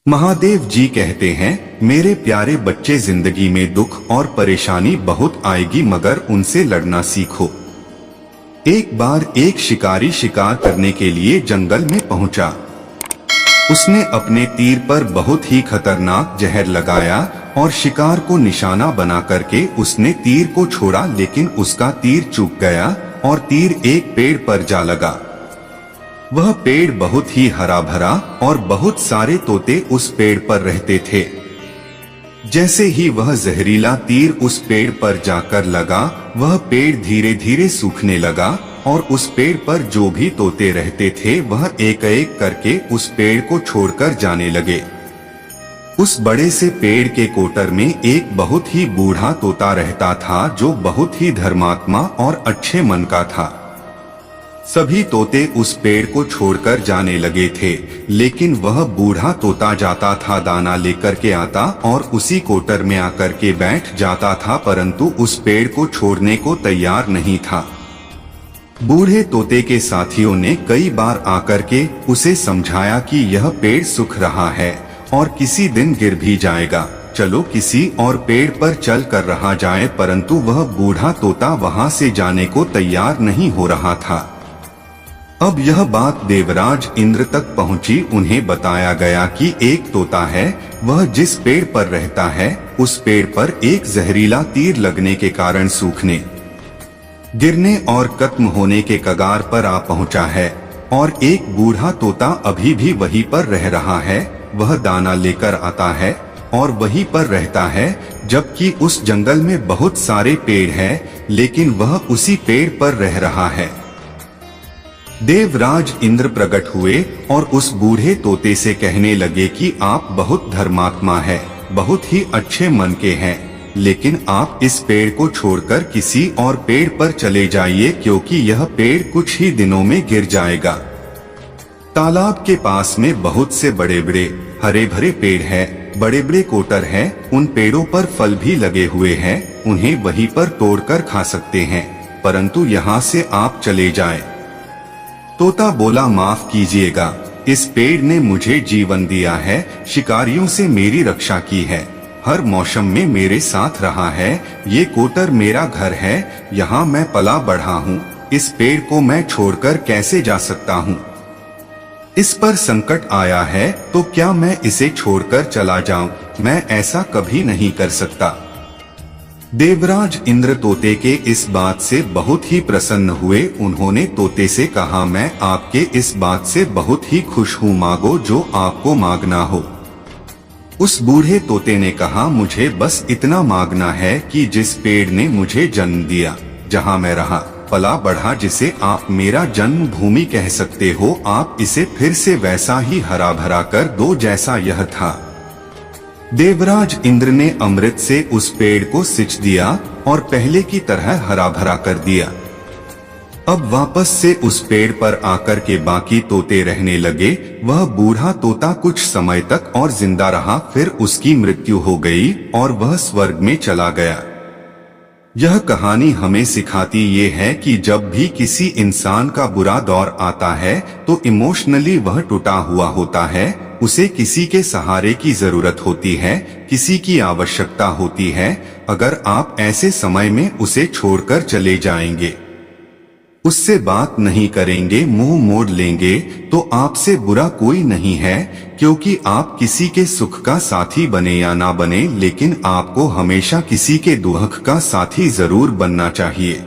महादेव जी कहते हैं, मेरे प्यारे बच्चे, जिंदगी में दुख और परेशानी बहुत आएगी, मगर उनसे लड़ना सीखो। एक बार एक शिकारी शिकार करने के लिए जंगल में पहुंचा। उसने अपने तीर पर बहुत ही खतरनाक जहर लगाया और शिकार को निशाना बना करके उसने तीर को छोड़ा, लेकिन उसका तीर चूक गया और तीर एक पेड़ पर जा लगा। वह पेड़ बहुत ही हरा भरा और बहुत सारे तोते उस पेड़ पर रहते थे। जैसे ही वह जहरीला तीर उस पेड़ पर जाकर लगा, वह पेड़ धीरे धीरे सूखने लगा और उस पेड़ पर जो भी तोते रहते थे वह एक एक करके उस पेड़ को छोड़कर जाने लगे। उस बड़े से पेड़ के कोटर में एक बहुत ही बूढ़ा तोता रहता था, जो बहुत ही धर्मात्मा और अच्छे मन का था। सभी तोते उस पेड़ को छोड़कर जाने लगे थे, लेकिन वह बूढ़ा तोता जाता था, दाना लेकर के आता और उसी कोटर में आकर के बैठ जाता था, परंतु उस पेड़ को छोड़ने को तैयार नहीं था। बूढ़े तोते के साथियों ने कई बार आकर के उसे समझाया कि यह पेड़ सूख रहा है और किसी दिन गिर भी जाएगा, चलो किसी और पेड़ पर चल कर रहा जाए, परंतु वह बूढ़ा तोता वहां से जाने को तैयार नहीं हो रहा था। अब यह बात देवराज इंद्र तक पहुंची। उन्हें बताया गया कि एक तोता है, वह जिस पेड़ पर रहता है उस पेड़ पर एक जहरीला तीर लगने के कारण सूखने, गिरने और खत्म होने के कगार पर आ पहुंचा है, और एक बूढ़ा तोता अभी भी वहीं पर रह रहा है। वह दाना लेकर आता है और वहीं पर रहता है, जबकि उस जंगल में बहुत सारे पेड़ हैं, लेकिन वह उसी पेड़ पर रह रहा है। देवराज इंद्र प्रकट हुए और उस बूढ़े तोते से कहने लगे कि आप बहुत धर्मात्मा है, बहुत ही अच्छे मन के हैं, लेकिन आप इस पेड़ को छोड़कर किसी और पेड़ पर चले जाइए, क्योंकि यह पेड़ कुछ ही दिनों में गिर जाएगा। तालाब के पास में बहुत से बड़े बड़े हरे भरे पेड़ हैं, बड़े बड़े कोटर हैं, उन पेड़ों पर फल भी लगे हुए हैं, उन्हें वहीं पर तोड़कर खा सकते हैं, परंतु यहाँ से आप चले जाएं। तोता बोला, माफ कीजिएगा, इस पेड़ ने मुझे जीवन दिया है, शिकारियों से मेरी रक्षा की है, हर मौसम में मेरे साथ रहा है, ये कोटर मेरा घर है, यहाँ मैं पला बढ़ा हूँ, इस पेड़ को मैं छोड़कर कैसे जा सकता हूँ? इस पर संकट आया है तो क्या मैं इसे छोड़कर चला जाऊं? मैं ऐसा कभी नहीं कर सकता। देवराज इंद्र तोते के इस बात से बहुत ही प्रसन्न हुए। उन्होंने तोते से कहा, मैं आपके इस बात से बहुत ही खुश हूँ, मांगो जो आपको मांगना हो। उस बूढ़े तोते ने कहा, मुझे बस इतना मांगना है कि जिस पेड़ ने मुझे जन्म दिया, जहाँ मैं रहा पला बढ़ा, जिसे आप मेरा जन्म भूमि कह सकते हो, आप इसे फिर से वैसा ही हरा भरा कर दो जैसा यह था। देवराज इंद्र ने अमृत से उस पेड़ को सिंच दिया और पहले की तरह हरा भरा कर दिया। अब वापस से उस पेड़ पर आकर के बाकी तोते रहने लगे। वह बूढ़ा तोता कुछ समय तक और जिंदा रहा, फिर उसकी मृत्यु हो गई और वह स्वर्ग में चला गया। यह कहानी हमें सिखाती ये है कि जब भी किसी इंसान का बुरा दौर आता है तो इमोशनली वह टूटा हुआ होता है, उसे किसी के सहारे की जरूरत होती है, किसी की आवश्यकता होती है। अगर आप ऐसे समय में उसे छोड़कर चले जाएंगे, उससे बात नहीं करेंगे, मुंह मोड़ लेंगे, तो आपसे बुरा कोई नहीं है, क्योंकि आप किसी के सुख का साथी बने या ना बने, लेकिन आपको हमेशा किसी के दुख का साथी जरूर बनना चाहिए।